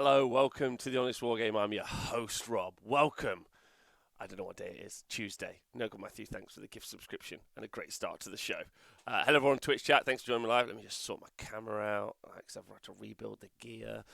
Hello, welcome to the Honest Wargamer. I'm your host, Rob. Welcome. I don't know what day it is. Tuesday. No good, Matthew. Thanks for the gift subscription and a great start to the show. Hello, everyone on Twitch chat. Thanks for joining me live. Let me just sort my camera out because I've got to rebuild the gear.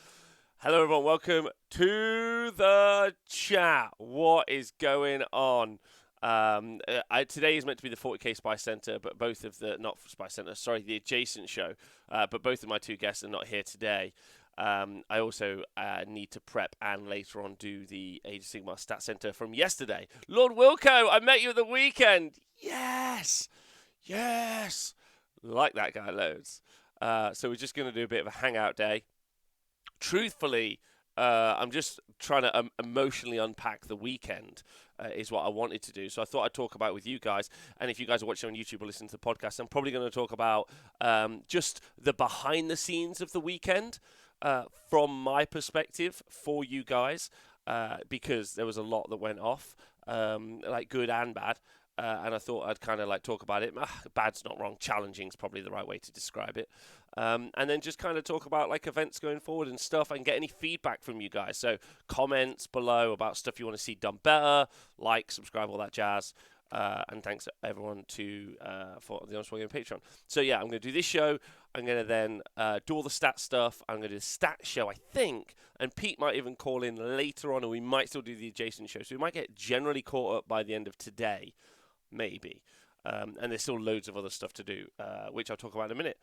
Hello, everyone. Welcome to the chat. What is going on? Today is meant to be the 40k Spy Center, but both of the, not Spy Center, sorry, the adjacent show, but both of my two guests are not here today. I also need to prep and later on do the Age of Sigmar Stat Center from yesterday. Lord Wilco, I met you at the weekend. Yes. Like that guy loads. So we're just going to do a bit of a hangout day. Truthfully, I'm just trying to emotionally unpack the weekend is what I wanted to do. So I thought I'd talk about it with you guys. And if you guys are watching on YouTube or listening to the podcast, I'm probably going to talk about just the behind the scenes of the weekend. From my perspective for you guys, because there was a lot that went off, like good and bad, and I thought I'd kind of like talk about it. Bad's not wrong, challenging is probably the right way to describe it, and then just kind of talk about like events going forward and stuff, and get any feedback from you guys. So comments below about stuff you want to see done better, like, subscribe, all that jazz. And thanks everyone for the Honest Wargamer Patreon. So yeah, I'm going to do this show. I'm going to then do all the stat stuff. I'm going to do the stat show, I think. And Pete might even call in later on, or we might still do the adjacent show. So we might get generally caught up by the end of today, maybe. And there's still loads of other stuff to do, which I'll talk about in a minute.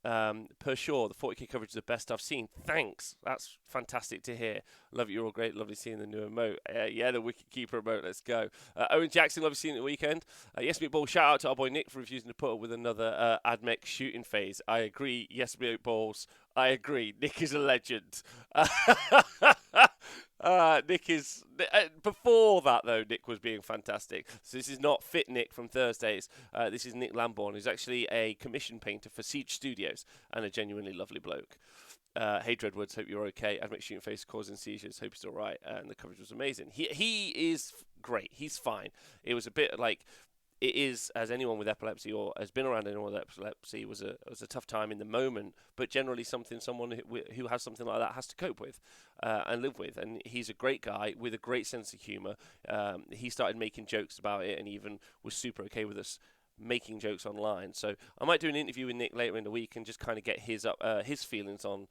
Per sure, the 40k coverage is the best I've seen. Thanks. That's fantastic to hear. Love it. You're all great. Lovely seeing the new emote. Yeah, the Wicked Keeper emote. Let's go. Owen Jackson, lovely seeing it the weekend. Yes, Meatball. Shout out to our boy Nick for refusing to put up with another AdMech shooting phase. I agree. Yes, Meatballs. I agree. Nick is a legend. Nick is... before that, though, Nick was being fantastic. So this is not Fit Nick from Thursdays. This is Nick Lambourne, who's actually a commission painter for Siege Studios and a genuinely lovely bloke. Hey, Dreadwoods, hope you're okay. I'd make shooting face causing seizures. Hope he's all right. And the coverage was amazing. He is great. He's fine. It was a bit like... It is, as anyone with epilepsy or has been around anyone with epilepsy, was a tough time in the moment, but generally someone who has something like that has to cope with and live with. And he's a great guy with a great sense of humour. He started making jokes about it and even was super okay with us making jokes online. So I might do an interview with Nick later in the week and just kind of get his feelings on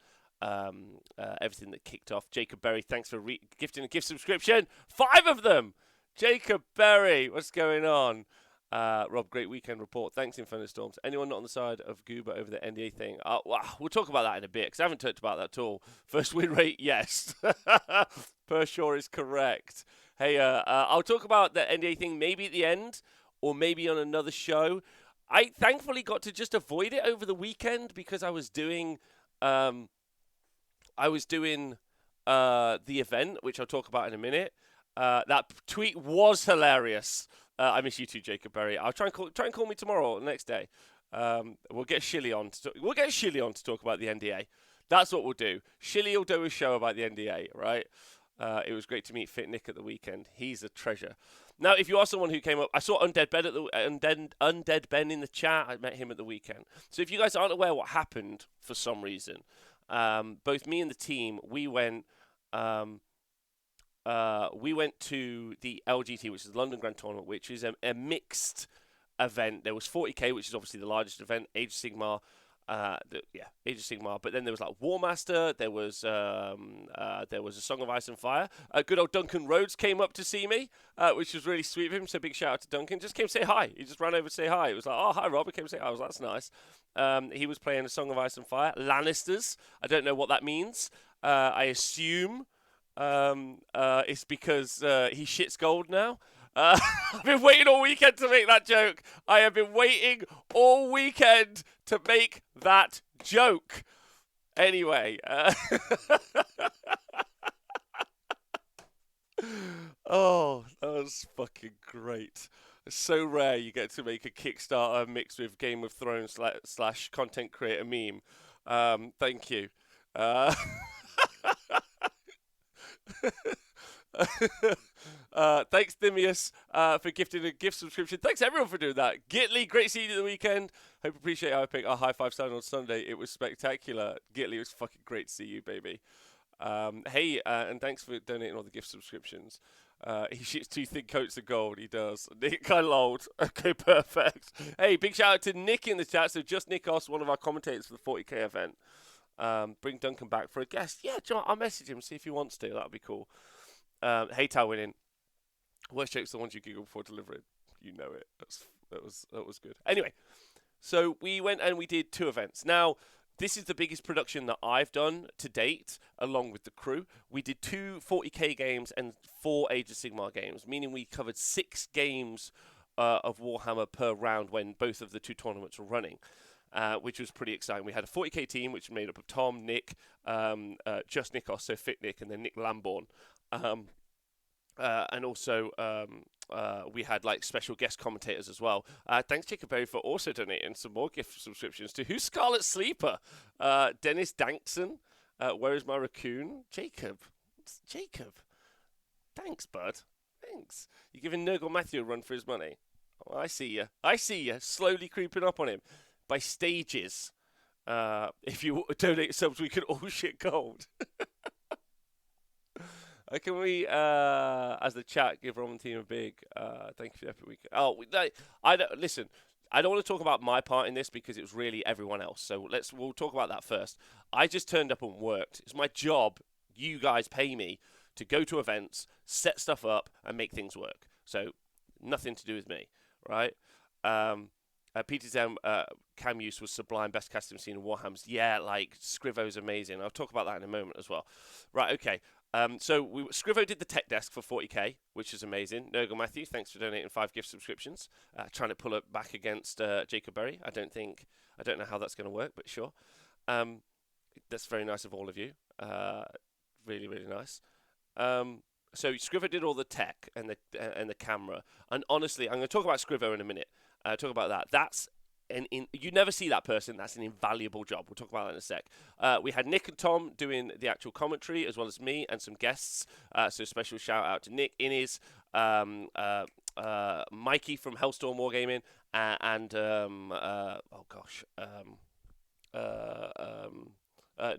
everything that kicked off. Jacob Berry, thanks for gifting a gift subscription. 5 of them! Jacob Berry, what's going on? Rob, great weekend report. Thanks, Inferno Storms. Anyone not on the side of Goober over the NDA thing? We'll talk about that in a bit, because I haven't talked about that at all. First win rate, yes. Pershaw is correct. Hey, I'll talk about the NDA thing maybe at the end, or maybe on another show. I thankfully got to just avoid it over the weekend, because I was doing the event, which I'll talk about in a minute. That tweet was hilarious. I miss you too, Jacob Berry. I'll try and call me tomorrow or the next day. We'll get Shilly on. To talk about the NDA. That's what we'll do. Shilly will do a show about the NDA, right? It was great to meet Fit Nick at the weekend. He's a treasure. Now, if you are someone who came up, I saw Undead Ben in the chat. I met him at the weekend. So if you guys aren't aware what happened for some reason, both me and the team, we went to the LGT, which is the London Grand Tournament, which is a mixed event. There was 40k, which is obviously the largest event, Age of Sigmar, Age of Sigmar. But then there was like Warmaster. There was a Song of Ice and Fire. Good old Duncan Rhodes came up to see me, which was really sweet of him. So big shout out to Duncan. Just came to say hi. He just ran over to say hi. It was like, oh hi Rob. He came to say hi. I was like, that's nice. He was playing a Song of Ice and Fire. Lannisters. I don't know what that means. I assume. It's because he shits gold now. I've been waiting all weekend to make that joke. I have been waiting all weekend to make that joke. Anyway. Oh, that was fucking great. It's so rare you get to make a Kickstarter mixed with Game of Thrones / content creator meme. Thank you. Thanks, Dimius, for gifting a gift subscription. Thanks, everyone, for doing that. Gitley, great seeing you the weekend. Hope you appreciate how I picked our high five sound on Sunday. It was spectacular. Gitley, it was fucking great to see you, baby. Hey, and thanks for donating all the gift subscriptions. He shoots 2 thin coats of gold. He does. Nick, I lolled. Okay, perfect. Hey, big shout out to Nick in the chat. So just Nikos, one of our commentators for the 40k event. Bring Duncan back for a guest. Yeah, John, I'll message him, see if he wants to. That'd be cool. Hey, Tal winning. Worst jokes are the ones you giggle before delivering. You know it. That was good. Anyway, so we went and we did 2 events. Now, this is the biggest production that I've done to date, along with the crew. We did 2 40k games and 4 Age of Sigmar games, meaning we covered 6 games of Warhammer per round when both of the 2 tournaments were running, which was pretty exciting. We had a 40k team, which was made up of Tom, Nick, just Nikos, so Fit Nick, and then Nick Lambourne. And also we had like special guest commentators as well. Thanks, Jacob Berry, for also donating some more gift subscriptions to Who's Scarlet Sleeper? Dennis Dankson. Where is my raccoon? Jacob. It's Jacob. Thanks, bud. Thanks. You're giving Nurgle Matthew a run for his money. Oh, I see you. I see you. Slowly creeping up on him by stages. If you donate subs, we can all shit gold. Can we, as the chat, give Roman team a big thank you for the epic week? Oh, I don't listen. I don't want to talk about my part in this because it was really everyone else. So we'll talk about that first. I just turned up and worked. It's my job. You guys pay me to go to events, set stuff up, and make things work. So nothing to do with me, right? Peter's cam use was sublime, best custom scene in Warhammer's. Yeah, like Scrivo's amazing. I'll talk about that in a moment as well. Right, okay. So Scrivo did the tech desk for 40k, which is amazing. Nurgle Matthew, thanks for donating 5 gift subscriptions. Trying to pull it back against Jacob Berry. I don't know how that's going to work, but sure. That's very nice of all of you. Really, really nice. So Scrivo did all the tech and the camera. And honestly, I'm going to talk about Scrivo in a minute. Talk about that. That's you never see that person. That's an invaluable job. We'll talk about that in a sec. We had Nick and Tom doing the actual commentary, as well as me and some guests. So special shout out to Nick, Innes, Mikey from Hellstorm Wargaming, and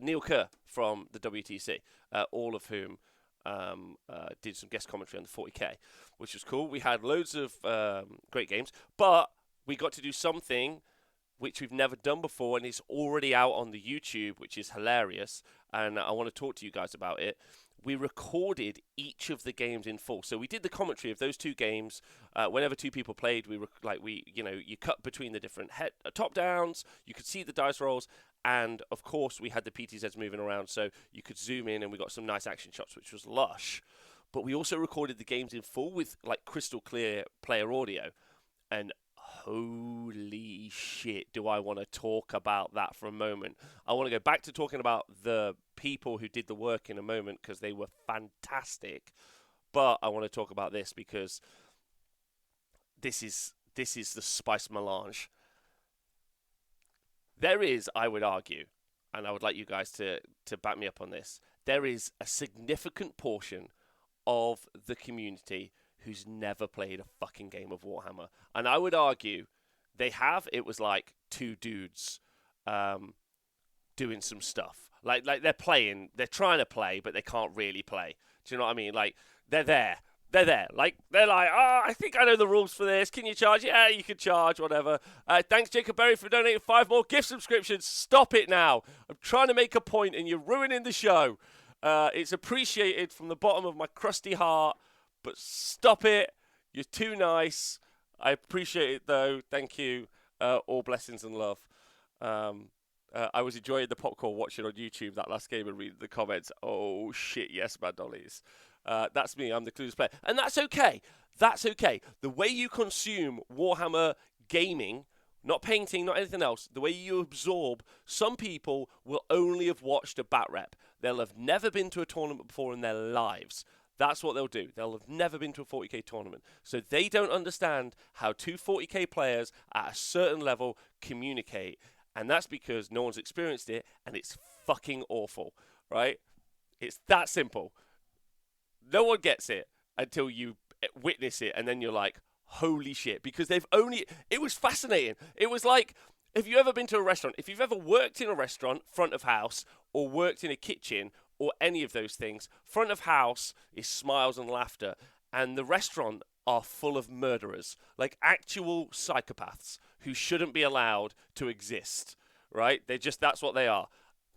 Neil Kerr from the WTC. All of whom did some guest commentary on the 40k, which was cool. We had loads of great games, but we got to do something which we've never done before, and it's already out on the YouTube, which is hilarious, and I want to talk to you guys about it. We recorded each of the games in full. So we did the commentary of those 2 games. Whenever 2 people played, you cut between the different top downs. You could see the dice rolls, and of course we had the PTZs moving around, so you could zoom in, and we got some nice action shots, which was lush. But we also recorded the games in full with like crystal clear player audio, and holy shit, do I want to talk about that for a moment. I want to go back to talking about the people who did the work in a moment because they were fantastic. But I want to talk about this because this is the spice melange. There is, I would argue, and I would like you guys to back me up on this, there is a significant portion of the community who's never played a fucking game of Warhammer. And I would argue they have. It was like 2 dudes doing some stuff. Like they're playing, they're trying to play, but they can't really play. Do you know what I mean? Like, they're there. Like, they're like, oh, I think I know the rules for this. Can you charge? Yeah, you can charge, whatever. Thanks, Jacob Berry, for donating 5 more gift subscriptions. Stop it now. I'm trying to make a point, and you're ruining the show. It's appreciated from the bottom of my crusty heart. But stop it. You're too nice. I appreciate it, though. Thank you. All blessings and love. I was enjoying the popcorn watching on YouTube that last game and reading the comments. Oh, shit, yes, Mad Dollies. That's me. I'm the clueless player. And that's okay. That's okay. The way you consume Warhammer gaming, not painting, not anything else, the way you absorb, some people will only have watched a bat rep. They'll have never been to a tournament before in their lives. That's what they'll do. They'll have never been to a 40k tournament. So they don't understand how 2 40k players at a certain level communicate. And that's because no one's experienced it, and it's fucking awful, right? It's that simple. No one gets it until you witness it, and then you're like, holy shit. Because it was fascinating. It was like, if you've ever been to a restaurant, if you've ever worked in a restaurant, front of house, or worked in a kitchen, or any of those things. Front of house is smiles and laughter, and the restaurant are full of murderers, like actual psychopaths who shouldn't be allowed to exist, right? That's what they are.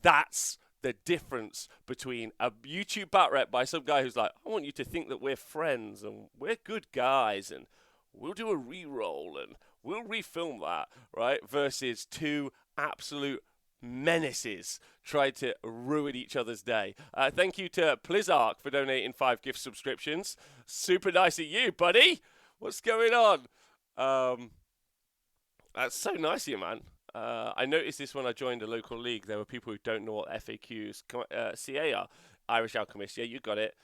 That's the difference between a YouTube bat rep by some guy who's like, I want you to think that we're friends and we're good guys and we'll do a re-roll and we'll refilm that, right? Versus two absolute menaces tried to ruin each other's day. Thank you to Plizark for donating 5 gift subscriptions. Super nice of you, buddy. What's going on? That's so nice of you, man. I noticed this when I joined a local league. There were people who don't know what FAQs, CA are. Irish Alchemist, yeah, you got it.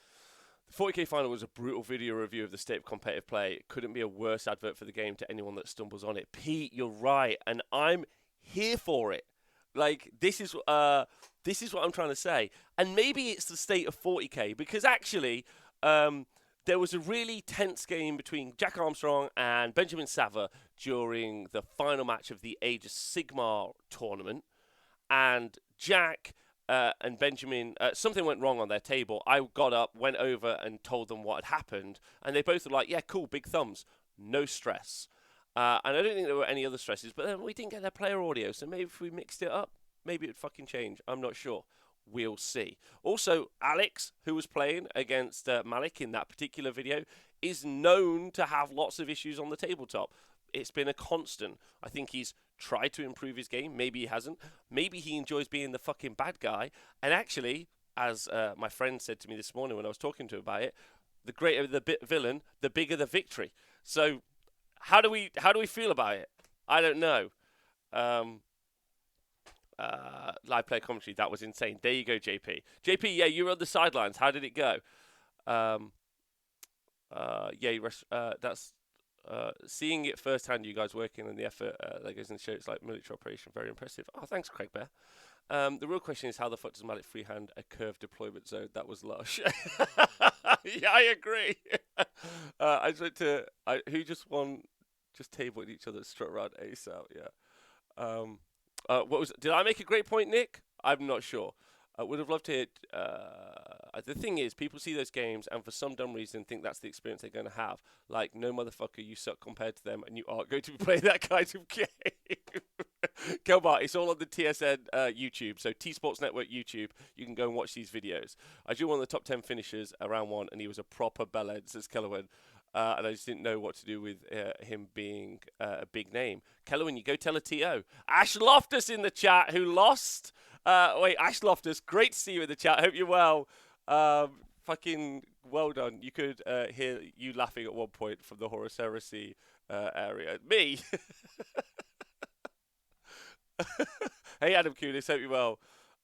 The 40k final was a brutal video review of the state of competitive play. It couldn't be a worse advert for the game to anyone that stumbles on it. Pete, you're right, and I'm here for it. Like, this is what I'm trying to say. And maybe it's the state of 40k, because actually, there was a really tense game between Jack Armstrong and Benjamin Sava during the final match of the Age of Sigmar tournament. And Jack and Benjamin, something went wrong on their table. I got up, went over and told them what had happened. And they both were like, yeah, cool, big thumbs. No stress. And I don't think there were any other stresses, but then we didn't get their player audio, so maybe if we mixed it up, maybe it would fucking change. I'm not sure. We'll see. Also, Alex, who was playing against Malik in that particular video, is known to have lots of issues on the tabletop. It's been a constant. I think he's tried to improve his game. Maybe he hasn't. Maybe he enjoys being the fucking bad guy. And actually, as my friend said to me this morning when I was talking to him about it, the greater the villain, the bigger the victory. So how do we feel about it? I don't know. Live player commentary, that was insane. There you go, JP. JP, yeah, you were on the sidelines. How did it go? That's seeing it firsthand. You guys working and the effort that goes into the show. It's like military operation. Very impressive. Oh, thanks, Craig Bear. The real question is how the fuck does Malik freehand a curved deployment zone? That was lush. Yeah, I agree. I just went to who just won, just tabling each other, strut around ASAP. Yeah. What was? Did I make a great point, Nick? I'm not sure. I would have loved to hear. The thing is, people see those games and for some dumb reason think that's the experience they're going to have. Like, no motherfucker, you suck compared to them, and you aren't going to be playing that kind of game. Kelbar, it's all on the TSN YouTube, so T Sports Network YouTube. You can go and watch these videos. I drew one of the top 10 finishers around one, and he was a proper bellend, says Kellerman. And I just didn't know what to do with him being a big name. Kellerman, you go tell a TO. Ash Loftus in the chat, who lost. Ash Loftus, great to see you in the chat. Hope you're well. Fucking well done. You could hear you laughing at one point from the Horus Heresy area. Me? Hey, Adam Kunis, hope you're well.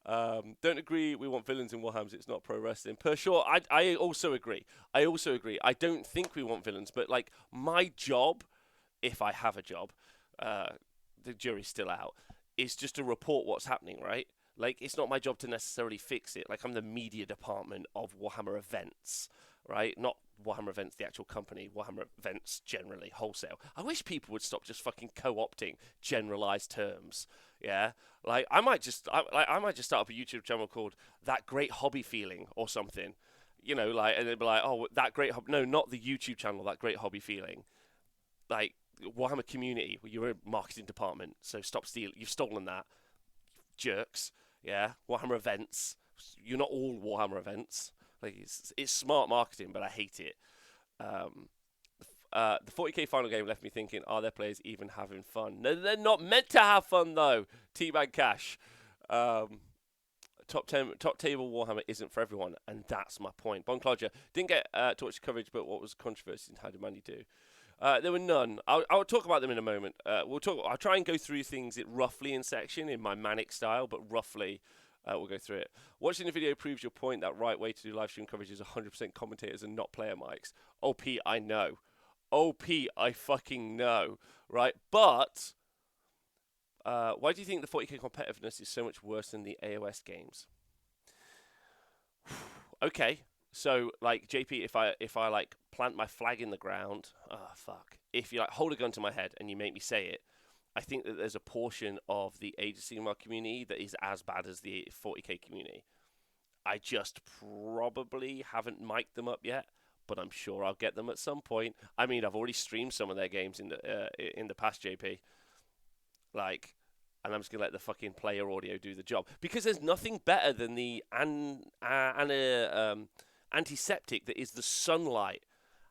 Don't agree we want villains in Warhammers. It's not pro wrestling. Per sure, I also agree. I don't think we want villains, but like my job, if I have a job, the jury's still out, is just to report what's happening, right? Like, it's not my job to necessarily fix it. Like, I'm the media department of Warhammer Events, right? Not Warhammer Events, the actual company. Warhammer Events generally, wholesale. I wish people would stop just fucking co-opting generalized terms. Yeah, like I might just start up a YouTube channel called That Great Hobby Feeling or something. You know, like, and they'd be like, oh, that great no, not the YouTube channel, That Great Hobby Feeling. Like, Warhammer Community, you're a marketing department, so stop stealing. You've stolen that, jerks. Yeah, Warhammer Events. You're not all Warhammer Events. Like, it's smart marketing, but I hate it. The 40k final game left me thinking, are their players even having fun? No, they're not meant to have fun, though. T-Bag Cash. Top table Warhammer isn't for everyone, and that's my point. Bon Clodger didn't get too much coverage, but what was controversy and how did Mandy do? There were none. I'll talk about them in a moment. I'll try and go through things roughly in section in my manic style, but roughly we'll go through it. Watching the video proves your point. That right way to do live stream coverage is 100% commentators and not player mics. Oh, Pete, I know. Oh, Pete, I fucking know. Right? But why do you think the 40k competitiveness is so much worse than the AOS games? Okay. So, like, JP, if I like plant my flag in the ground, fuck. If you like hold a gun to my head and you make me say it, I think that there's a portion of the Age of Sigmar community that is as bad as the 40k community. I just probably haven't mic'd them up yet, but I'm sure I'll get them at some point. I mean, I've already streamed some of their games in the past, JP. Like, and I'm just gonna let the fucking player audio do the job because there's nothing better than the antiseptic that is the sunlight.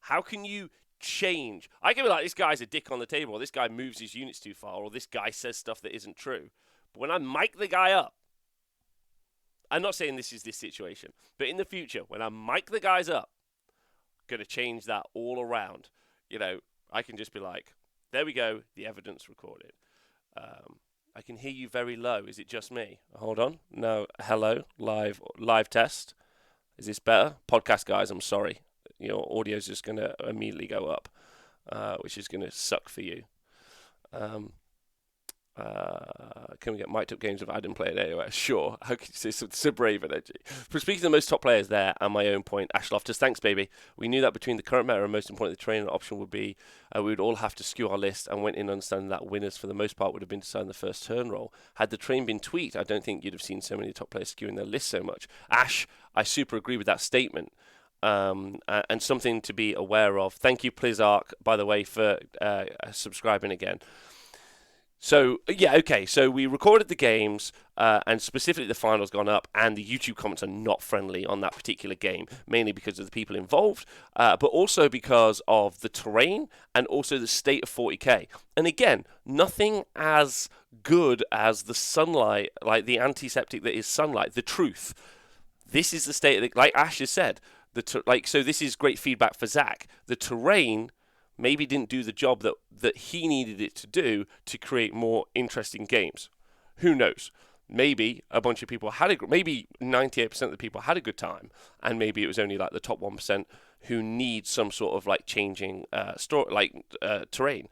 How can you change? I can be like, this guy's a dick on the table, or this guy moves his units too far, or this guy says stuff that isn't true. But when I mic the guy up, I'm not saying this is this situation, but in the future, when I mic the guys up, going to change that all around. You know, I can just be like, there we go, the evidence recorded. I can hear you very low. Is it just me? Hold on. No, hello, live test. Is this better? Podcast guys, I'm sorry. Your audio's just going to immediately go up, which is going to suck for you. Can we get mic'd up games of Adam played AOS? Sure. How can you say so brave energy? For speaking of the most top players there, and my own point, Ash Loftus, thanks, baby. We knew that between the current meta and most importantly, the training option would be, we would all have to skew our list and went in understanding that winners for the most part would have been decided in the first turn roll. Had the train been tweaked, I don't think you'd have seen so many top players skewing their list so much. Ash, I super agree with that statement. And something to be aware of. Thank you, Plizark, by the way, for subscribing again. So, yeah, okay, so we recorded the games, and specifically the finals gone up, and the YouTube comments are not friendly on that particular game, mainly because of the people involved, but also because of the terrain, and also the state of 40k. And again, nothing as good as the sunlight, like the antiseptic that is sunlight, the truth. This is the state of the, like Ash has said, so this is great feedback for Zach. The terrain maybe didn't do the job that he needed it to do to create more interesting games. Who knows? Maybe a bunch of people maybe 98% of the people had a good time, and maybe it was only like the top 1% who need some sort of like changing terrain.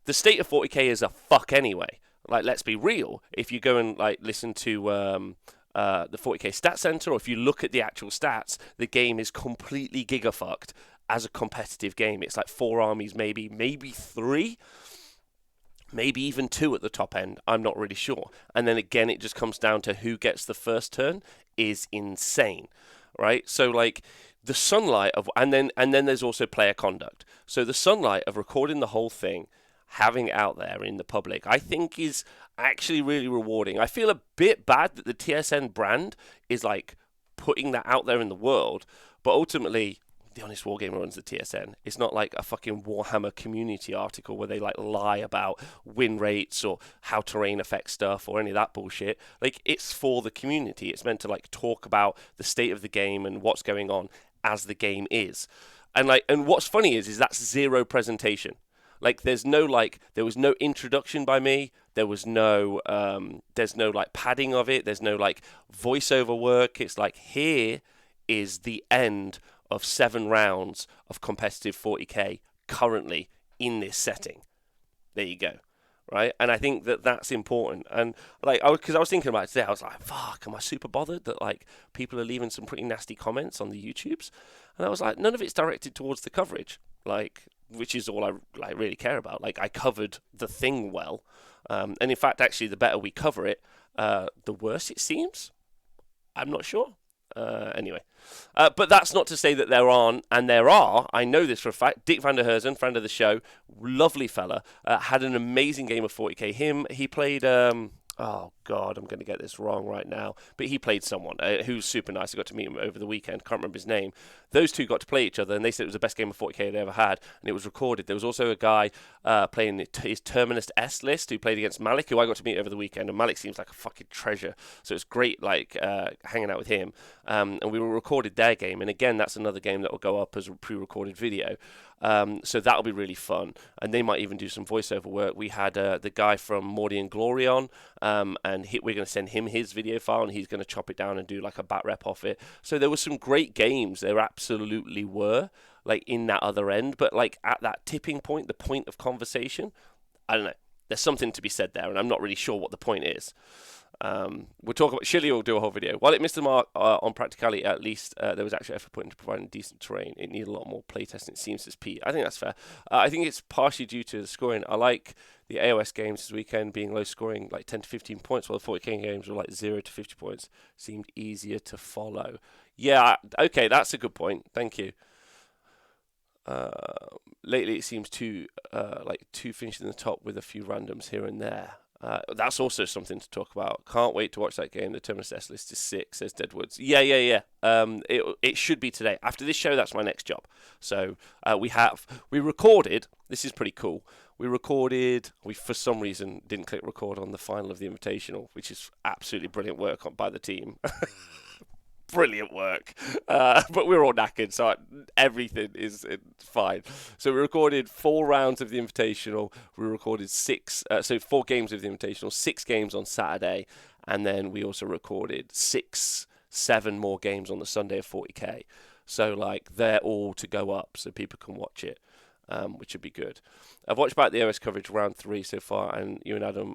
The state of 40k is a fuck anyway. Like, let's be real. If you go and like listen to the 40k stat center, or if you look at the actual stats, the game is completely gigafucked. As a competitive game, it's like 4 armies, maybe 3, maybe even 2 at the top end. I'm not really sure. And then again, it just comes down to who gets the first turn is insane, right? So like the sunlight of, and then there's also player conduct. So the sunlight of recording the whole thing, having it out there in the public, I think is actually really rewarding. I feel a bit bad that the TSN brand is like putting that out there in the world, but ultimately, the Honest Wargamer runs the TSN. It's not like a fucking Warhammer community article where they like lie about win rates or how terrain affects stuff or any of that bullshit. Like, it's for the community. It's meant to like talk about the state of the game and what's going on as the game is. And what's funny is that's zero presentation. Like, there was no introduction by me. There's no like padding of it. There's no like voiceover work. It's like, here is the end of 7 rounds of competitive 40k currently in this setting. There you go, right? And I think that that's important. And like, because I was thinking about it today, I was like, fuck, am I super bothered that like people are leaving some pretty nasty comments on the YouTubes? And I was like, none of it's directed towards the coverage, like, which is all I really care about. Like, I covered the thing well, and in fact, actually, the better we cover it, the worse it seems. I'm not sure. Anyway, but that's not to say that there aren't, and there are, I know this for a fact. Dick van der Herzen, friend of the show, lovely fella, had an amazing game of 40k. He played, oh God, I'm going to get this wrong right now, but he played someone who's super nice. I got to meet him over the weekend, can't remember his name. Those two got to play each other, and they said it was the best game of 40k they'd ever had, and it was recorded. There was also a guy playing his Terminus S list who played against Malik, who I got to meet over the weekend, and Malik seems like a fucking treasure, so it's great like hanging out with him, and we recorded their game, and again, that's another game that will go up as a pre-recorded video. So that'll be really fun, and they might even do some voiceover work. We had the guy from Morty and Glory on, and we're going to send him his video file, and he's going to chop it down and do like a bat rep off it. So there were some great games. There absolutely were, like in that other end, but like at that tipping point, the point of conversation, I don't know. There's something to be said there, and I'm not really sure what the point is. We'll talk about Chile. Will do a whole video. While it missed the mark on practicality, at least there was actually effort put into providing decent terrain. It needed a lot more playtesting. It seems, as Pete. I think that's fair. I think it's partially due to the scoring. I like the AOS games this weekend being low scoring, like 10 to 15 points, while the 40k games were like 0 to 50 points. Seemed easier to follow. Yeah, okay, that's a good point. Thank you. Lately, it seems too finished in the top with a few randoms here and there. That's also something to talk about. Can't wait to watch that game. The Terminus S list is 6, says Deadwoods. Yeah. It should be today. After this show, that's my next job. So we recorded. This is pretty cool. We for some reason didn't click record on the final of the Invitational, which is absolutely brilliant work by the team. Brilliant work, but we were all knackered, so everything is fine. So we recorded 4 rounds of the Invitational. We recorded 4 games of the Invitational, 6 games on Saturday, and then we also recorded 7 more games on the Sunday of 40k. So like they're all to go up, so people can watch it, which would be good. I've watched back the OS coverage round 3 so far, and you and Adam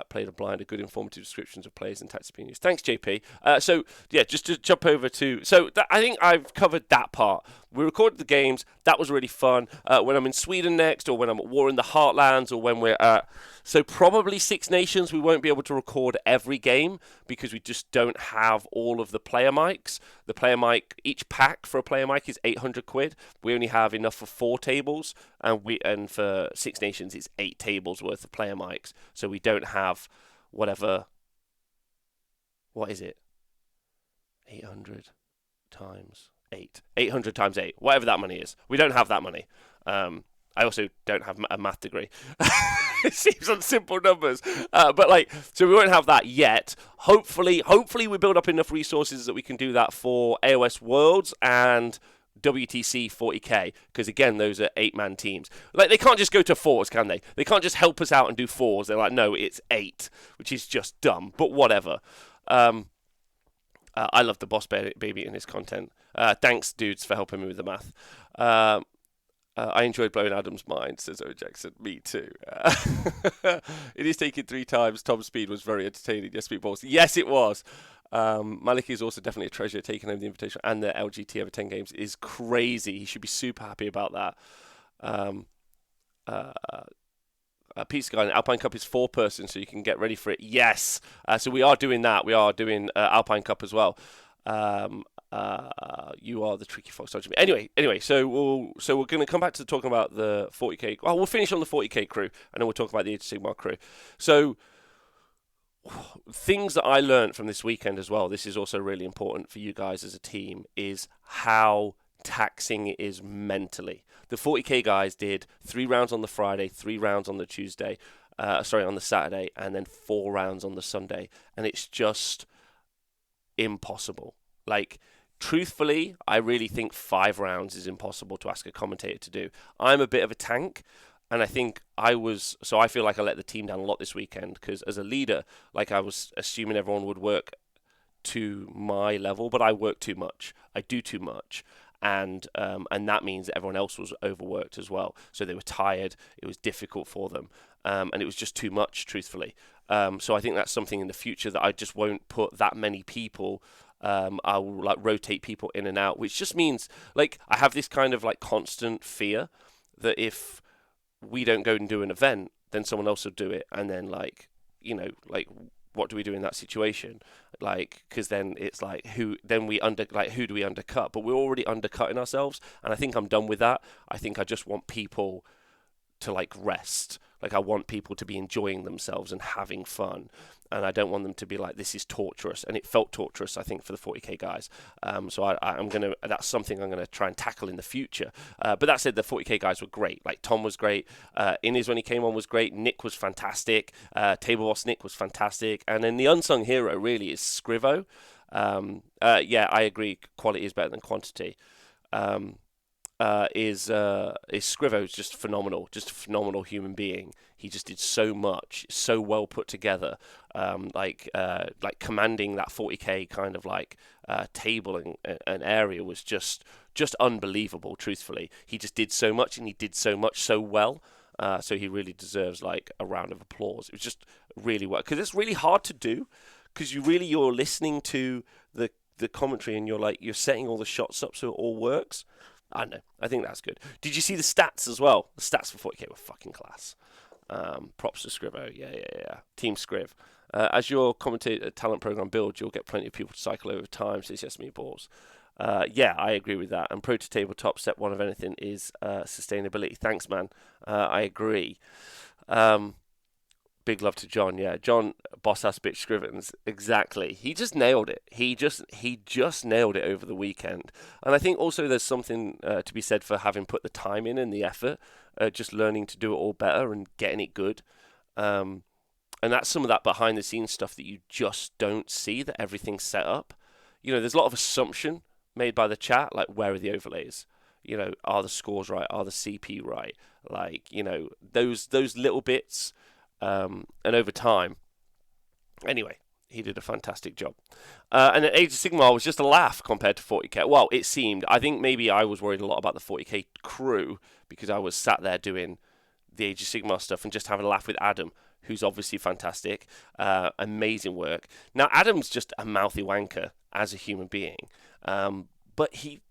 played a blind, good informative descriptions of players and tactics being used. Thanks, JP. So yeah, just to jump over to I think I've covered that part. We recorded the games. That was really fun. When I'm in Sweden next, or when I'm at War in the Heartlands, or when we're at probably Six Nations, we won't be able to record every game because we just don't have all of the player mics. The player mic, each pack for a player mic is 800 quid. We only have enough for 4 tables, and for Six Nations it's 8 tables worth of player mics. So we don't have what is it? 800 times 8. 800 times 8. Whatever that money is. We don't have that money. I also don't have a math degree. It seems on simple numbers. But so we won't have that yet. Hopefully we build up enough resources that we can do that for AOS Worlds and WTC 40k, because again, those are 8-man teams. Like, they can't just go to 4s, can they? They can't just help us out and do 4s. They're like, no, it's 8, which is just dumb, but whatever. I love the Boss Baby in his content. Thanks, dudes, for helping me with the math. I enjoyed blowing Adam's mind, says Owen Jackson. Me too. It is taken 3 times. Tom's speed was very entertaining. Yes, Meatballs. Yes, it was. Maliki is also definitely a treasure. Taking home the invitation and the LGT over 10 games is crazy. He should be super happy about that. Pete Sky, Alpine Cup is 4-person, so you can get ready for it. Yes. So we are doing that. We are doing Alpine Cup as well. You are the tricky fox. Anyway, so we're going to come back to talking about the 40k. Well, we'll finish on the 40k crew, and then we'll talk about the Age of Sigmar crew. So things that I learned from this weekend as well, this is also really important for you guys as a team, is how taxing it is mentally. The 40k guys did 3 rounds on the Friday, 3 rounds on the Tuesday, on the Saturday, and then 4 rounds on the Sunday, and it's just impossible. Like, truthfully, I really think 5 rounds is impossible to ask a commentator to do. I'm a bit of a tank, and I think I feel like I let the team down a lot this weekend, because as a leader, like, I was assuming everyone would work to my level, but I work too much. I do too much. And that means that everyone else was overworked as well. So they were tired. It was difficult for them. And it was just too much, truthfully. So I think that's something in the future that I just won't put that many people. I will rotate people in and out, which just means I have this kind of constant fear that if we don't go and do an event, then someone else will do it, and then what do we do in that situation? Because then it's who do we undercut? But we're already undercutting ourselves, and I think I'm done with that. I think I just want people to rest. I want people to be enjoying themselves and having fun, and I don't want them to be this is torturous. And it felt torturous, I think, for the 40k guys. So that's something I'm gonna try and tackle in the future. But that said, the 40k guys were great. Tom was great. Inez, when he came on, was great. Nick was fantastic. Table Boss Nick was fantastic. And then the unsung hero really is Scrivo. Yeah, I agree. Quality is better than quantity. Is Scrivo's just phenomenal, just a phenomenal human being. He just did so much, so well put together, commanding that 40k kind of table and area was just unbelievable. Truthfully, he just did so much, and he did so much so well. So he really deserves like a round of applause. It was just really well, because it's really hard to do, because you're listening to the commentary and you're setting all the shots up so it all works. I don't know. I think that's good. Did you see the stats as well? The stats for 40k were fucking class. Props to Scrivo. Yeah. Team Scriv. As your commentator talent program builds, you'll get plenty of people to cycle over time, says Yes Meatballs. Yeah, I agree with that. And pro to tabletop, step one of anything is sustainability. Thanks, man. I agree. Big love to John. Yeah, John, boss ass bitch Scrivens. Exactly. He just nailed it. He just nailed it over the weekend. And I think also there's something to be said for having put the time in and the effort, just learning to do it all better and getting it good. And that's some of that behind the scenes stuff that you just don't see, that everything's set up. There's a lot of assumption made by the chat, like where are the overlays? Are the scores right? Are the CP right? Like, those little bits. And over time, anyway, he did a fantastic job. And then Age of Sigmar was just a laugh compared to 40k. Well, it seemed. I think maybe I was worried a lot about the 40k crew because I was sat there doing the Age of Sigmar stuff and just having a laugh with Adam, who's obviously fantastic. Amazing work. Now, Adam's just a mouthy wanker as a human being. But he,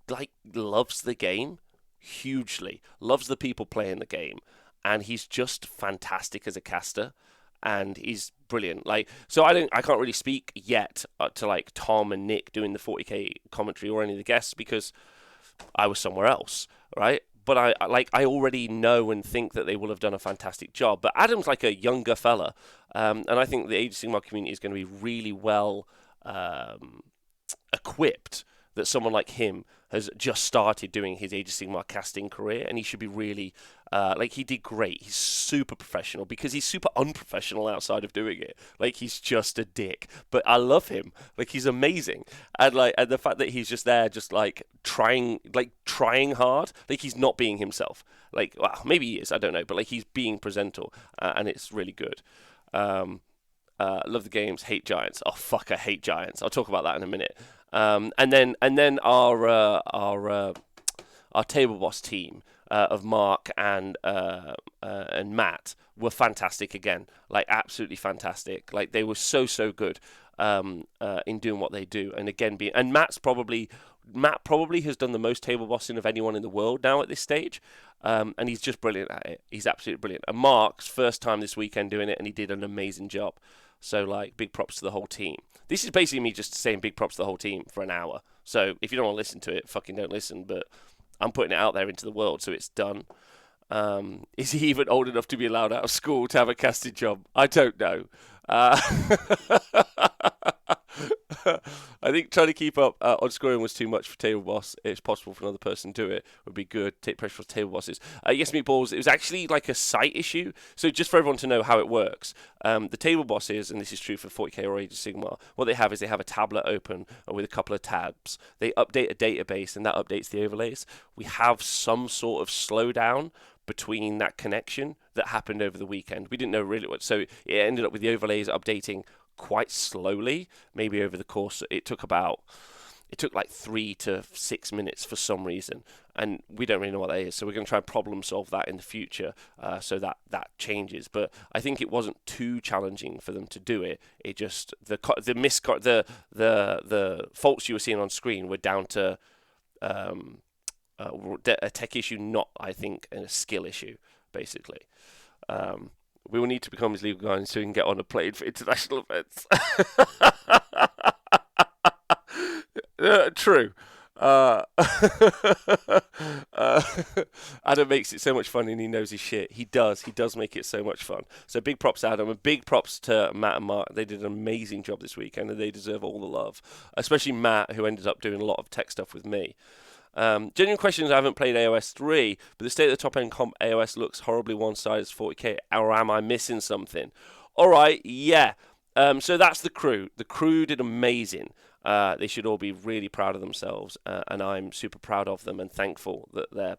loves the game hugely. Loves the people playing the game. And he's just fantastic as a caster, and he's brilliant. So I can't really speak yet to Tom and Nick doing the 40k commentary or any of the guests because I was somewhere else, right? But I already know and think that they will have done a fantastic job. But Adam's like a younger fella, and I think the Age of Sigmar community is going to be really well equipped. That someone like him has just started doing his Age of Sigmar casting career, and he should be really, he did great. He's super professional because he's super unprofessional outside of doing it. He's just a dick, but I love him. He's amazing, and the fact that he's just there, just trying hard. He's not being himself. Well, maybe he is. I don't know, but he's being presentable, and it's really good. Love the games. Hate Giants. Oh fuck, I hate Giants. I'll talk about that in a minute. And then our table boss team of Mark and Matt were fantastic again, absolutely fantastic. They were so good in doing what they do, and again Matt probably has done the most table bossing of anyone in the world now at this stage, and he's just brilliant at it. He's absolutely brilliant. And Mark's first time this weekend doing it, and he did an amazing job. So, big props to the whole team. This is basically me just saying big props to the whole team for an hour. So, if you don't want to listen to it, fucking don't listen. But I'm putting it out there into the world, so it's done. Is he even old enough to be allowed out of school to have a casting job? I don't know. I think trying to keep up on scoring was too much for Table Boss. It's possible for another person to do it. Would be good. Take pressure off Table Bosses. Yes, Meatballs, it was actually a site issue. So just for everyone to know how it works, the Table Bosses, and this is true for 40k or Age of Sigmar, what they have is they have a tablet open with a couple of tabs. They update a database, and that updates the overlays. We have some sort of slowdown between that connection that happened over the weekend. We didn't know really what, so it ended up with the overlays updating quite slowly, maybe over the course. It took 3 to 6 minutes for some reason, and we don't really know what that is. So we're going to try and problem solve that in the future, so that changes. But I think it wasn't too challenging for them to do it. It just the faults you were seeing on screen were down to a tech issue, not I think a skill issue, basically. We will need to become his legal guys so he can get on a plane for international events. True. Adam makes it so much fun, and he knows his shit. He does make it so much fun. So big props to Adam, and big props to Matt and Mark. They did an amazing job this weekend, and they deserve all the love. Especially Matt, who ended up doing a lot of tech stuff with me. Genuine questions. I haven't played AOS 3, but the state of the top end comp AOS looks horribly one-sided as 40k. Or am I missing something? All right, yeah. So that's the crew. The crew did amazing. They should all be really proud of themselves, and I'm super proud of them and thankful that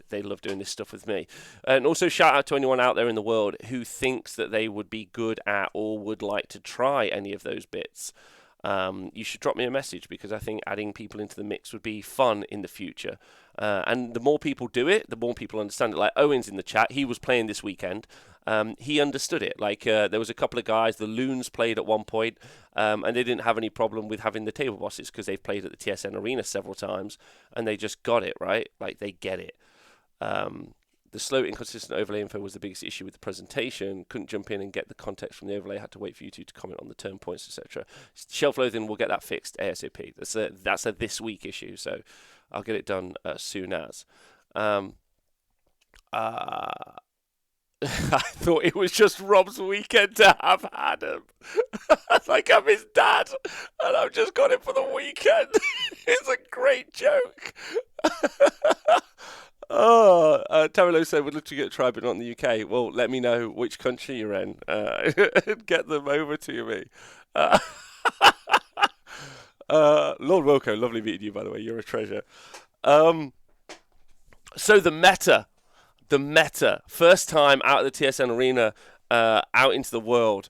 they love doing this stuff with me. And also shout out to anyone out there in the world who thinks that they would be good at or would like to try any of those bits. you should drop me a message, because I think adding people into the mix would be fun in the future. And the more people do it, the more people understand it. Like Owen's in the chat, he was playing this weekend. He understood it. Like there was a couple of guys, the Loons played at one point, and they didn't have any problem with having the table bosses because they've played at the TSN arena several times, and they just got it right. Like they get it. The slow, inconsistent overlay info was the biggest issue with the presentation. Couldn't jump in and get the context from the overlay. Had to wait for you two to comment on the turn points, etc. Shelf loathing, will get that fixed ASAP. That's a this week issue, so I'll get it done as soon as. I thought it was just Rob's weekend to have Adam. Like I'm his dad, and I've just got it for the weekend. It's a great joke. Tarilo said, we'd love to get a tribe, but not in the UK. Well, let me know which country you're in. Get them over to me. Lord Wilco, lovely meeting you, by the way. You're a treasure. So the meta. First time out of the TSN arena, out into the world.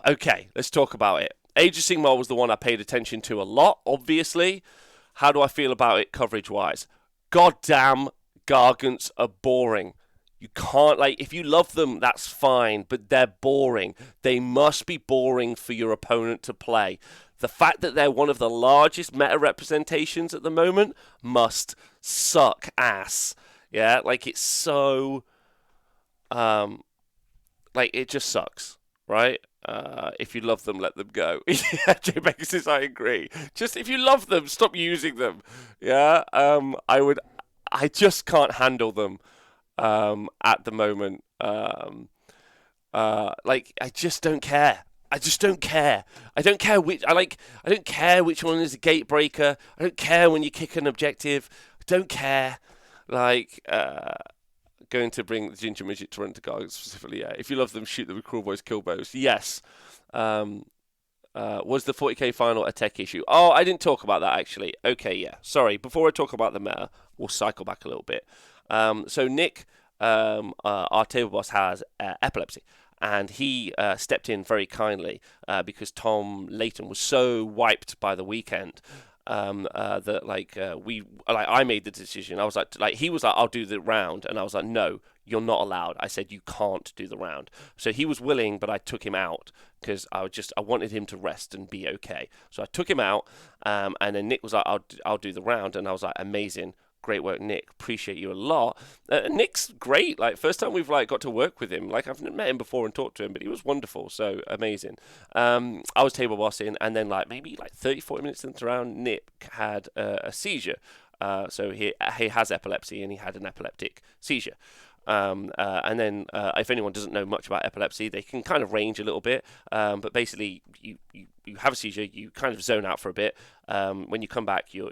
Okay, let's talk about it. Age of Sigmar was the one I paid attention to a lot, obviously. How do I feel about it coverage-wise? Goddamn, Gargants are boring. You can't, like, if you love them, that's fine, but they're boring. They must be boring for your opponent to play. The fact that they're one of the largest meta representations at the moment must suck ass. Yeah, like it's so, like it just sucks, right? If you love them, let them go. Yeah, Jay Baker says I agree. Just if you love them, stop using them. Yeah, I just can't handle them at the moment. Like I just don't care. I don't care which one is a gate breaker. I don't care when you kick an objective. I don't care. Like, going to bring the Ginger Midget to run to Gargants specifically, yeah. If you love them, shoot them with cruel bows, kill bows. Yes. Was the 40k final a tech issue? Oh, I didn't talk about that, actually. Okay, yeah. Sorry. Before I talk about the meta, we'll cycle back a little bit. So Nick, our table boss, has epilepsy. And he stepped in very kindly because Tom Layton was so wiped by the weekend. That I made the decision. I was like he was like, I'll do the round, and I was like, no, you're not allowed. I said you can't do the round. So he was willing, but I took him out because I wanted him to rest and be okay. So I took him out, and then Nick was like, I'll do the round, and I was like, amazing. Great work, Nick. Appreciate you a lot. Nick's great. Like first time we've got to work with him. Like I've met him before and talked to him, but he was wonderful. So amazing. I was table bossing, and then maybe 30, 40 minutes into the round, Nick had a seizure. So he has epilepsy, and he had an epileptic seizure. And then if anyone doesn't know much about epilepsy, they can kind of range a little bit. But basically, you have a seizure, you kind of zone out for a bit. When you come back, you're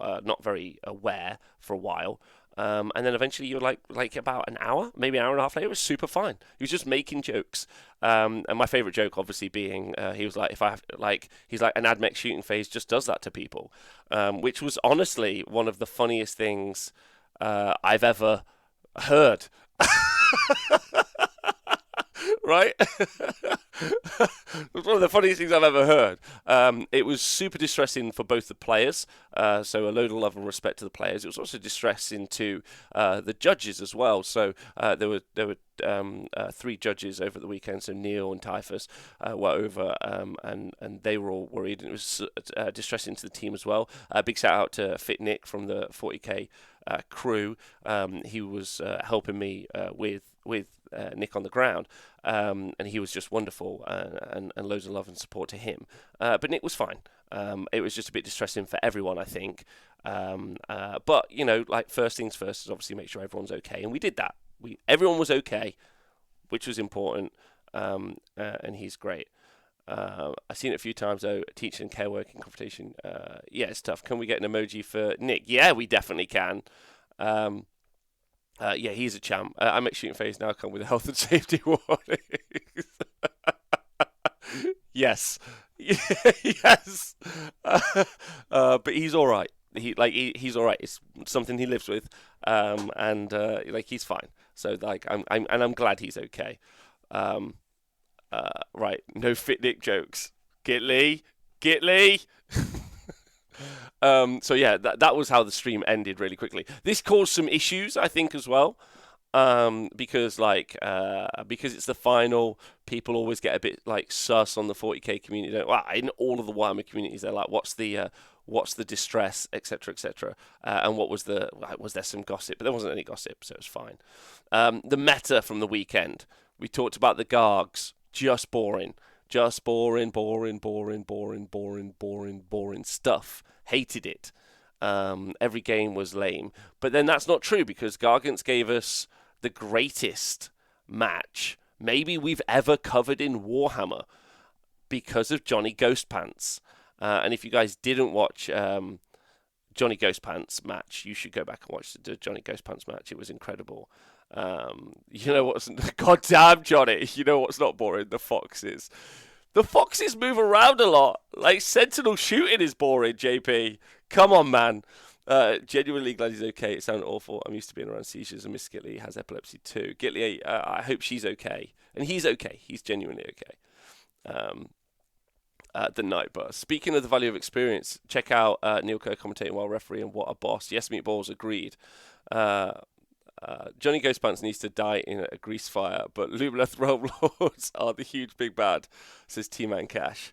not very aware for a while. And then eventually you're like about an hour, maybe an hour and a half later, it was super fine. He was just making jokes. And my favourite joke obviously being, he was like, he's like, an AdMech shooting phase just does that to people. Which was honestly one of the funniest things I've ever heard. Right? It was one of the funniest things I've ever heard. It was super distressing for both the players, so a load of love and respect to the players. It was also distressing to the judges as well. So there were 3 judges over the weekend. So Neil and Typhus were over, and they were all worried. And it was distressing to the team as well. Big shout out to Fit Nick from the 40k crew. He was helping me with Nick on the ground, and he was just wonderful, and loads of love and support to him. But Nick was fine. It was just a bit distressing for everyone, I think. But first things first is obviously make sure everyone's okay, and we did that. Everyone was okay, which was important, and he's great. I've seen it a few times though. Teaching care working confrontation. Yeah, it's tough. Can we get an emoji for Nick? Yeah, we definitely can. Yeah, he's a champ. I make shooting phase now come with a health and safety warning. Yes, yes. But he's all right. He's all right. It's something he lives with, and he's fine. So I'm glad he's okay. Right, no Fit Nick jokes. Gitly, Gitly. So yeah, that was how the stream ended really quickly. This caused some issues, I think, as well. Because because it's the final, people always get a bit like sus on the 40k community. Well, in all of the Warhammer communities, they're like, what's the distress, etc., etc. And was there some gossip? But there wasn't any gossip, so it was fine. The meta from the weekend. We talked about the Gargs, just boring. Just boring, boring, boring, boring, boring, boring, boring stuff. Hated it. Every game was lame. But then that's not true because Gargants gave us the greatest match maybe we've ever covered in Warhammer because of Johnny Ghostpants. And if you guys didn't watch Johnny Ghostpants match, you should go back and watch the Johnny Ghostpants match. It was incredible. You know what's goddamn Johnny? You know what's not boring? The foxes. The foxes move around a lot. Like sentinel shooting is boring. JP, come on, man. Genuinely glad he's okay. It sounded awful. I'm used to being around seizures, and Miss Gitley has epilepsy too. Gitley, I hope she's okay, and he's okay. He's genuinely okay. The night bus. Speaking of the value of experience, check out Neil Kerr commentating while refereeing. What a boss! Yes, meatballs agreed. Johnny Ghostpants needs to die in a grease fire, but Lumineth Realm Lords are the huge big bad, says T-Man Cash.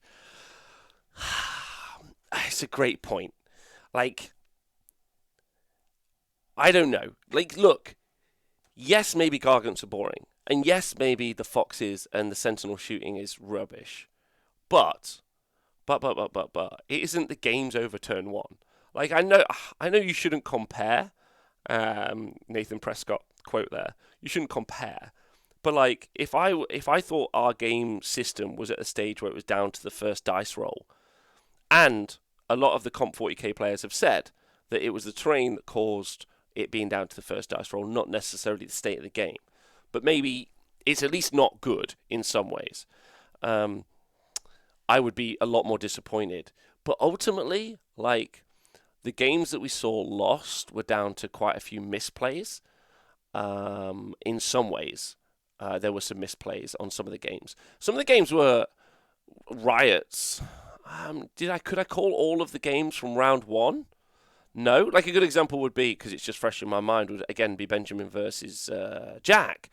It's a great point. Like, I don't know. Like, look, yes, maybe Gargants are boring, and yes, maybe the foxes and the sentinel shooting is rubbish, but, it isn't the game's over turn one. Like, I know you shouldn't compare. Nathan Prescott quote there. You shouldn't compare, but like if I thought our game system was at a stage where it was down to the first dice roll, and a lot of the Comp 40k players have said that it was the terrain that caused it being down to the first dice roll, not necessarily the state of the game, but maybe it's at least not good in some ways. I would be a lot more disappointed, but ultimately, like, the games that we saw lost were down to quite a few misplays. In some ways, there were some misplays on some of the games. Some of the games were riots. Could I call all of the games from round one? No. Like a good example would be, because it's just fresh in my mind, would again be Benjamin versus Jack.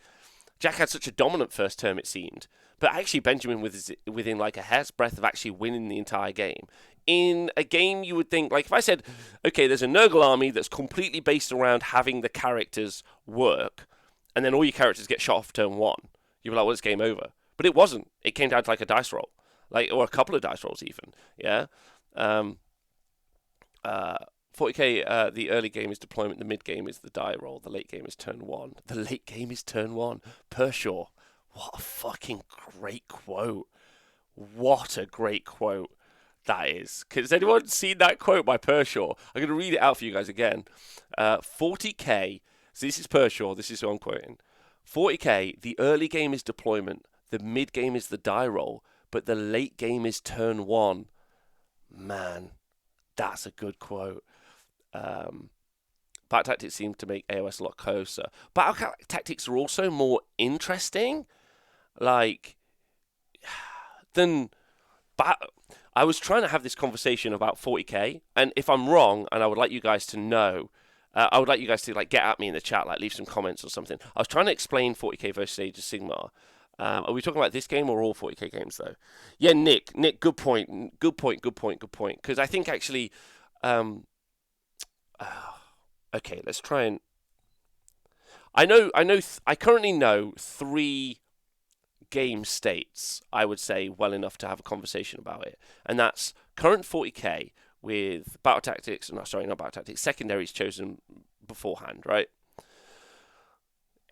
Jack had such a dominant first term, it seemed. But actually, Benjamin was within like a hair's breadth of actually winning the entire game. In a game, you would think, like if I said, okay, there's a Nurgle army that's completely based around having the characters work, and then all your characters get shot off turn one, you'd be like, well, it's game over. But it wasn't. It came down to like a dice roll, or a couple of dice rolls even. Yeah. 40k, the early game is deployment, the mid game is the die roll, the late game is turn one. The late game is turn one. Pershaw. What a fucking great quote. What a great quote that is. Has anyone seen that quote by Pershaw? I'm going to read it out for you guys again. 40k, so this is Pershaw, this is who I'm quoting. 40k, the early game is deployment, the mid game is the die roll, but the late game is turn one. Man, that's a good quote. Battle tactics seem to make AOS a lot closer. Battle tactics are also more interesting, like, than. I was trying to have this conversation about 40k, and if I'm wrong, and I would like you guys to know, I would like you guys to like get at me in the chat, like leave some comments or something. I was trying to explain 40k versus Age of Sigmar. Are we talking about this game or all 40k games though? Yeah, Nick, good point. Because I think actually. Okay, let's try and. I currently know 3 game states, I would say, well enough to have a conversation about it. And that's current 40k with battle tactics, not battle tactics, secondaries chosen beforehand, right?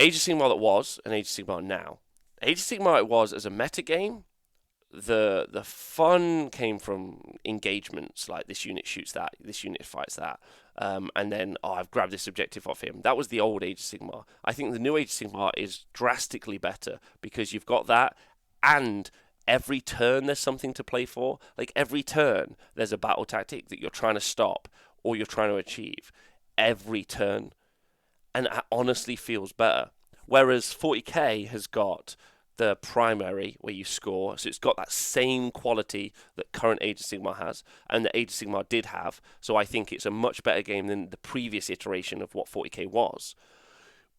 Age of Sigmar that was, and Age of Sigmar now. Age of Sigmar it was as a meta game. The fun came from engagements, like this unit shoots that, this unit fights that, and then, I've grabbed this objective off him. That was the old Age of Sigmar. I think the new Age of Sigmar is drastically better because you've got that, and every turn there's something to play for. Like every turn there's a battle tactic that you're trying to stop or you're trying to achieve. Every turn. And it honestly feels better. Whereas 40k has got the primary where you score, so it's got that same quality that current Age of Sigmar has, and that Age of Sigmar did have. So I think it's a much better game than the previous iteration of what 40k was.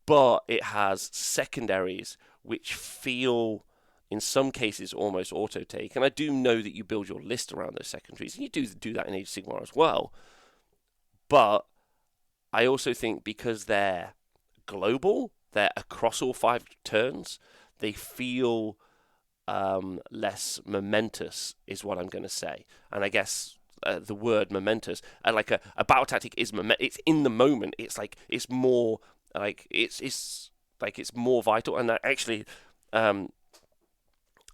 But it has secondaries which feel, in some cases, almost auto take. And I do know that you build your list around those secondaries, and you do that in Age of Sigmar as well. But I also think because they're global, they're across all 5 turns, they feel less momentous, is what I'm going to say. And I guess the word momentous, like a battle tactic is it's in the moment. It's like it's more like it's like it's more vital. And that actually,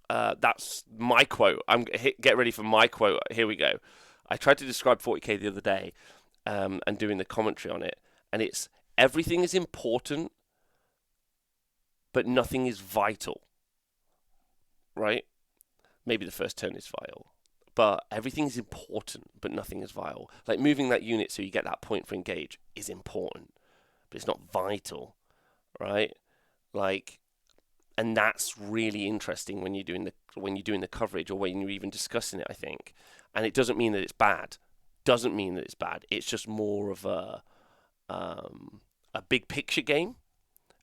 that's my quote. Get ready for my quote. Here we go. I tried to describe 40k the other day, and doing the commentary on it, and it's everything is important, but nothing is vital. Right? Maybe the first turn is vital, but everything is important, but nothing is vital. Like moving that unit so you get that point for engage is important, but it's not vital, right? Like, and that's really interesting when you're doing the coverage or when you're even discussing it, I think. And it doesn't mean that it's bad. Doesn't mean that it's bad. It's just more of a big picture game.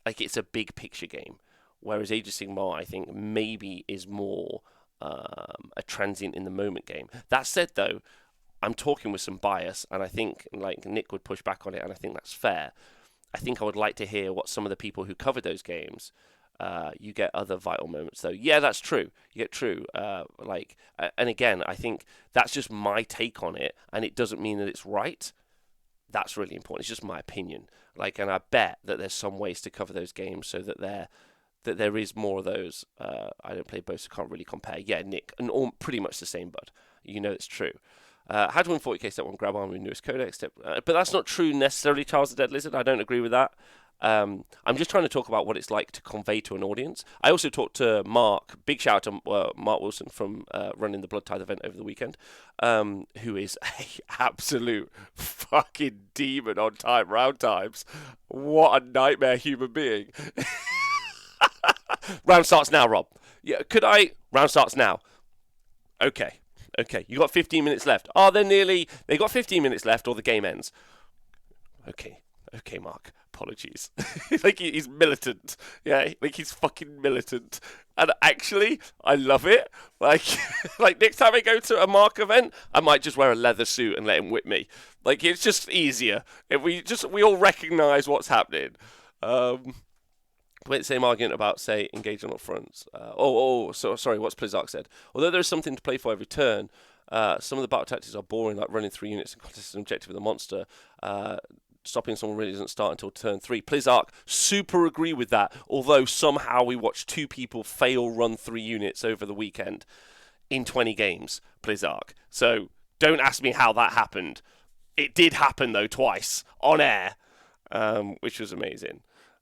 Like it's a big picture game. Whereas Age of Sigmar, I think, maybe is more a transient in the moment game. That said, though, I'm talking with some bias, and I think like Nick would push back on it, and I think that's fair. I think I would like to hear what some of the people who covered those games. You get other vital moments, though. Yeah, that's true. You get true. And again, I think that's just my take on it, and it doesn't mean that it's right. That's really important. It's just my opinion. Like, and I bet that there's some ways to cover those games so that there is more of those. I don't play both, so can't really compare. Yeah, Nick, and all pretty much the same, bud. You know it's true. How to win 40k step 1, grab armor with newest codex step. But that's not true necessarily, Charles the Dead Lizard. I don't agree with that. I'm just trying to talk about what it's like to convey to an audience. I also talked to Mark, big shout out to Mark Wilson from running the Blood Tithe event over the weekend, who is a absolute fucking demon on round times. What a nightmare human being. Round starts now, Rob. Yeah, round starts now. Okay. You got 15 minutes left. They got 15 minutes left or the game ends. Okay, Mark. Apologies. Like he's militant. Yeah, like he's fucking militant. And actually, I love it. Like, like next time I go to a Mark event, I might just wear a leather suit and let him whip me. Like it's just easier if we all recognise what's happening. Wait, same argument about, say, engage on all fronts. Sorry, what's Blizzard said. Although there is something to play for every turn, some of the battle tactics are boring, like running 3 units and contesting an objective with a monster. Stopping someone really doesn't start until turn 3. Blizzard, super agree with that. Although somehow we watched 2 people fail run 3 units over the weekend in 20 games, Blizzard. So don't ask me how that happened. It did happen, though, twice on air, which was amazing.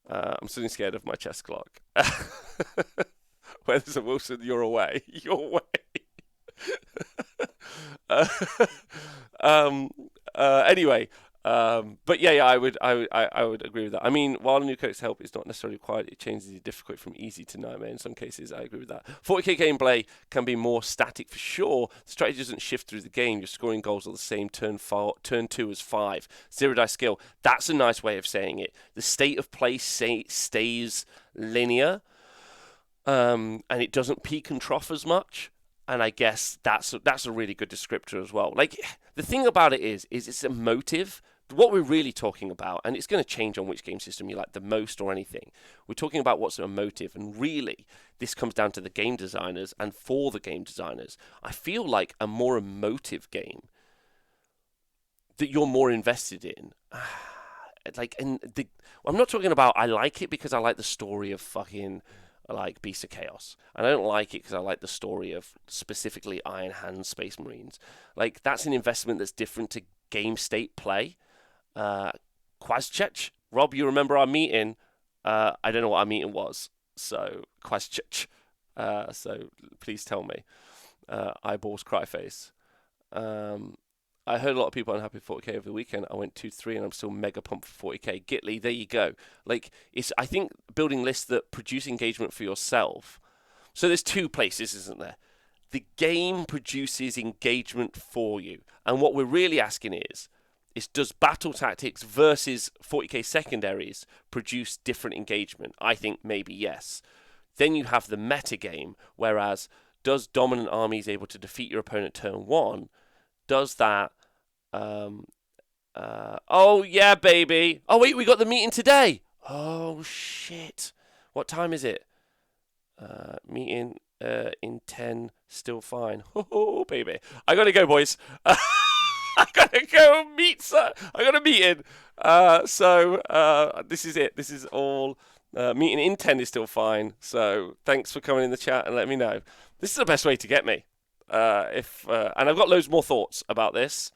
I'm still scared of my chess clock. Where there's a Wilson, you're away. You're away. Anyway, but yeah, I would agree with that. I mean, while a new codex help is not necessarily required, it changes the difficulty from easy to nightmare in some cases. I agree with that. 40k gameplay can be more static for sure. The strategy doesn't shift through the game. Your scoring goals are the same. Turn 2 is 5. 0 dice skill. That's a nice way of saying it. The state of play stays linear, and it doesn't peak and trough as much. And I guess that's a really good descriptor as well. Like, the thing about it is it's emotive. What we're really talking about, and it's going to change on which game system you like the most or anything, we're talking about what's emotive. And really, this comes down to the game designers, and for the game designers, I feel like a more emotive game that you're more invested in. I'm not talking about I like it because I like the story of fucking like Beast of Chaos. And I don't like it because I like the story of specifically Iron Hand Space Marines. Like, that's an investment that's different to game state play. Quazchech, Rob, you remember our meeting? I don't know what our meeting was. So, Quazchech. So, please tell me. Eyeballs, cry face. I heard a lot of people unhappy with 40k over the weekend. I went 2-3 and I'm still mega pumped for 40k. Gitly, there you go. Like, I think building lists that produce engagement for yourself So there's two places, isn't there? The game produces engagement for you. And what we're really asking is does battle tactics versus 40k secondaries produce different engagement? I think maybe yes. Then you have the meta game, whereas does dominant armies able to defeat your opponent turn 1, does that... oh, yeah, baby. Oh, wait, we got the meeting today. Oh, shit. What time is it? Meeting in 10, still fine. Oh, baby. I got to go, boys. I got to go meet, sir. I got a meeting. So this is it. This is all. Meeting in 10 is still fine. So thanks for coming in the chat and let me know. This is the best way to get me. And I've got loads more thoughts about this.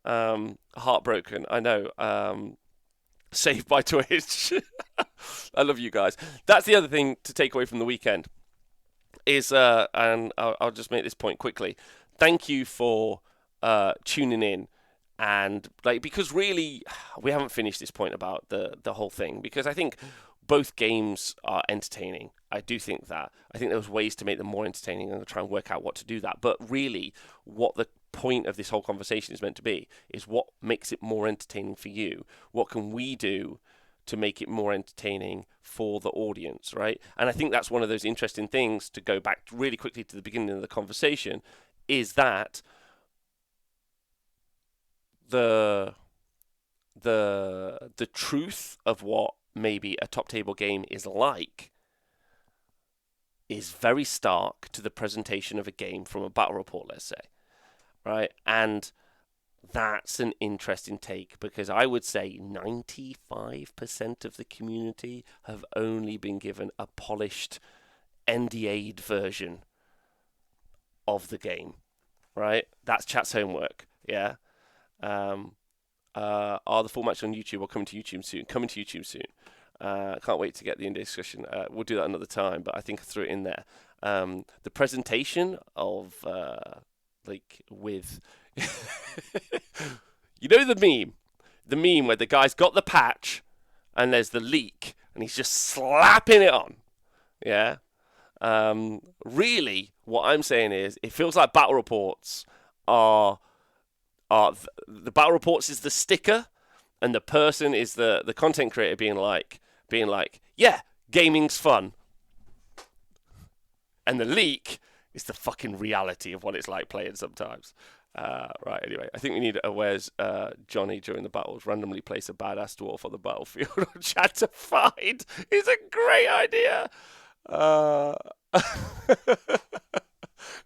Heartbroken, I know. Saved by Twitch. I love you guys. That's the other thing to take away from the weekend. Is and I'll just make this point quickly. Thank you for tuning in, and because really we haven't finished this point about the whole thing, because I think both games are entertaining. I do think that. I think there's ways to make them more entertaining, and I'll try and work out what to do that. But really, what the point of this whole conversation is meant to be is what makes it more entertaining for you. What can we do to make it more entertaining for the audience, right? And I think that's one of those interesting things, to go back really quickly to the beginning of the conversation, is that the truth of what maybe a top table game is like is very stark to the presentation of a game from a battle report, let's say, right? And that's an interesting take, because I would say 95% of the community have only been given a polished NDA'd version of the game, right? That's chat's homework, yeah? Are the full matches on YouTube or coming to YouTube soon? Coming to YouTube soon. Can't wait to get the in discussion. We'll do that another time, but I think I threw it in there. The presentation of with you know the meme where the guy's got the patch and there's the leak and he's just slapping it on. Yeah. Really, what I'm saying is, it feels like battle reports are the battle reports is the sticker, and the person is the content creator being like, yeah, gaming's fun, and the leak is the fucking reality of what it's like playing sometimes. Right, anyway, I think we need a where's Johnny during the battles. Randomly place a badass dwarf on the battlefield or chat to find. It's a great idea.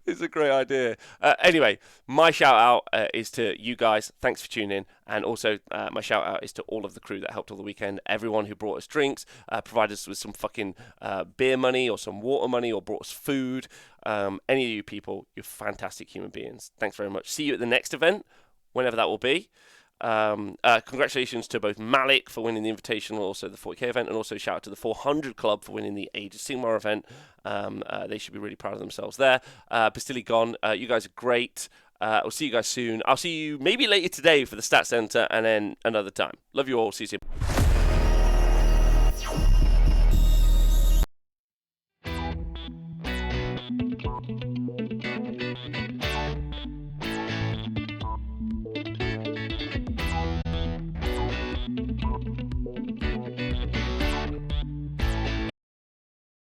It's a great idea. Anyway, my shout out is to you guys. Thanks for tuning in. And also, my shout out is to all of the crew that helped all the weekend. Everyone who brought us drinks, provided us with some fucking beer money or some water money, or brought us food. Any of you people, you're fantastic human beings. Thanks very much. See you at the next event, whenever that will be. Congratulations to both Malik for winning the Invitational, also the 40k event, and also shout out to the 400 Club for winning the Age of Sigmar event. They should be really proud of themselves there. Bastili Gone, you guys are great. I'll see you guys soon. I'll see you maybe later today for the Stat Center, and then another time. Love you all. See you soon.